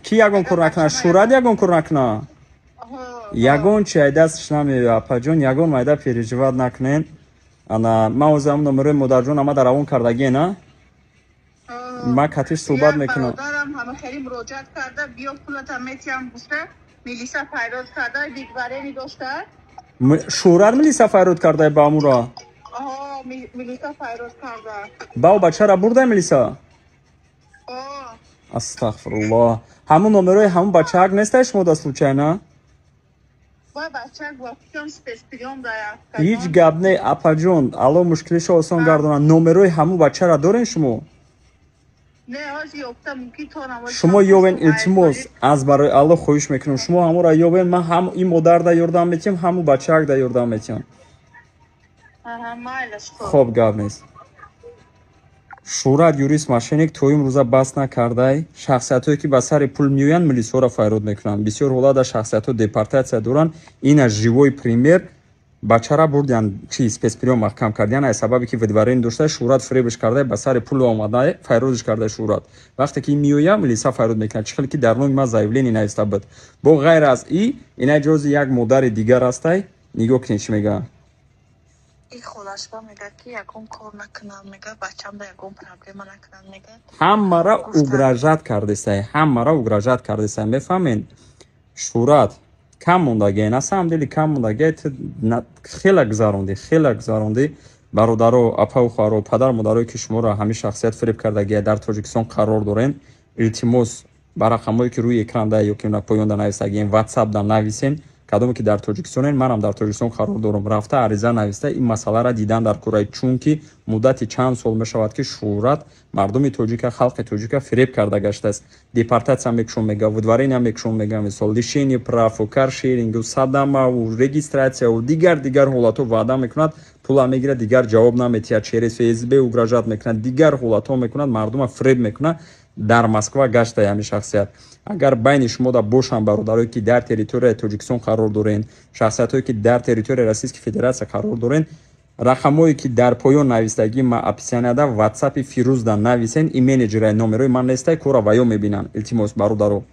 کی یگون کار نکنه؟ شورت یگون کار نکنه. یگون چی دستش نمیاد اپا جون یگون مایده پیریجواد نکنین. انا ما وزم نمره مادر جون اما در اون کردگی نه؟ ما کاتیش صحبت میکنم. برادرم همه خیلی مراجعت کرده بیا پولت هم میتیم گفته میلیسا فیروز کرده دیگباره می داشته. شورت میلیسا فیروز کرده با امورا. میلیسا فیروز کرده. با بچه را برده میلیسا. استغفرالله. همون نمره همون بچه ها نیستش مود اصل چه نه؟ با بچه گفتم سپیسپریوم داره. هیچ گپ نه اپا جون الان مشکلش آسان گردونن نمره همون بچه را دارین شما؟ نه از یوبتم ممکن تو نماز شما یوبن التماس از برای الله خواهش میکنم شما همون را یوبن من هم این مادر دا یاردم میتیم همون بچه ها دا یاردم میتیم. خوب گپ نیست. شورت یوریس ماشینیک تویم روزا بس نکرده شخصیتایی که با سر پول میوین ملیسا را فیرود میکنن بسیار حالا در شخصیت ها دیپارتیسیا دورن این از جیوی پریمیر بچه را بردن چی سپیسپریو محکم کردن از سببی که ودوارین داشته شورت فریبش کرده با سر پول آمده فیرودش کرده شورت وقتی که میویا ملیسا فیرود میکنه چخلی که در نوع ما زایولینی نیسته بود با غیر از این جزء یک مادر دیگر هسته نگاه کنید چی میگه خودش با میگه که یکم کار نکنم میگه بچم دا یکم پرابلم نکنم میگه همه را اگراجت کرده سه همه را اگراجت کرده سه میفهمین شورت کم موندگی نه سم دلی کم موندگی خیلی گذروندی برادر و اپا و خواهر و پدر مادرایی که شما را همین شخصیت فریب کردگی در تاجیکستان قرار دارین التماس برای رقمایی که روی اکران ده یا که پایان ده نویسته واتساپ ده نویسین کدومی که در تاجیکستان منم در تاجیکستان قرار دارم رفته عریضه نوشته این مسئله را دیدن در کره چون که مدت چند سال میشود که شورت مردم تاجیک خلق تاجیک فریب کرده گشته است دیپارتیسیا میکشون میگه ودوارین هم میکشون میگه مثلا لیشینی پراف و کار شیرینگ و صدمه و رجیستراسیا و دیگر حالات و وعده میکند پول میگیره دیگر جواب نمیده چهره فیسبوک اوگراجات میکنه دیگر حالات ها میکنه مردم فریب میکنه در مسکو گشته همین شخصیت اگر بین شما دا باشن برادرایی که در تریتوری تاجیکستان قرار دارین شخصیتایی که در تریتوری روسیای فدراسیون قرار دارین رقمایی که در پایان نوشتگی ما اپسیانه دا واتساپ فیروز دا نویسین ایمیل اجرای نمره من نیسته کورا وایو میبینن التماس برادرو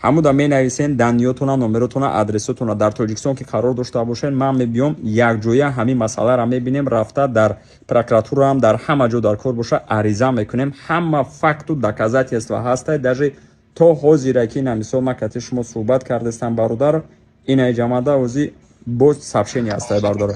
همو دا می نویسین دنیاتون نمرتون آدرستون در تاجیکستان که قرار داشته باشین من میبیام یک جویا همین مسئله را میبینیم رفته در پروکراتور هم در همه جا در کار باشه عریضه میکنیم همه فکت و دکازاتی است و هسته در تو حاضره که نمیسو مکت شما صحبت کردستن برادر این جماعت اوزی بوج سابشینی هسته برادر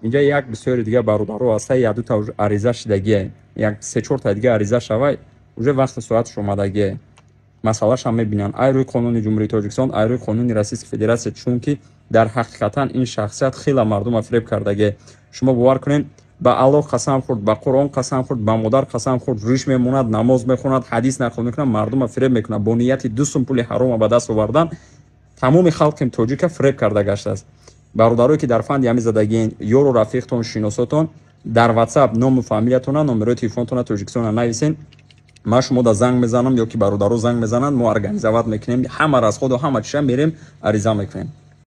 اینجا یک بسیار دیگه برادرو هسته یک دو تا عریضه شدگیه یک سه چهار تا دیگه عریضه شوی اونجا وقت ساعتش اومدگیه مسئلهش هم میبینن ای روی قانون جمهوری تاجیکستان ای روی قانون روسیای فدراسیون چون که در حقیقتا این شخصیت خیلی مردم فریب کردگی شما باور کنین با الله قسم خورد با قرآن قسم خورد با مادر قسم خورد ریش میموند نماز میخوند حدیث نقل میکنه مردم فریب میکنه با نیت دو سوم پول حرام به دست آوردن تمام خلق تاجیک فریب کرده گشته است برادرایی که در فند یمی زدگین یورو رفیقتون شناساتون در واتساپ نام و فامیلیتون نمره تلفنتون تاجیکستان نویسین ما شما دا زنگ میزنم یا که برادرو زنگ میزنن ما ارگانیزوات میکنیم همه از خود و همه چیز میریم عریضه میکنیم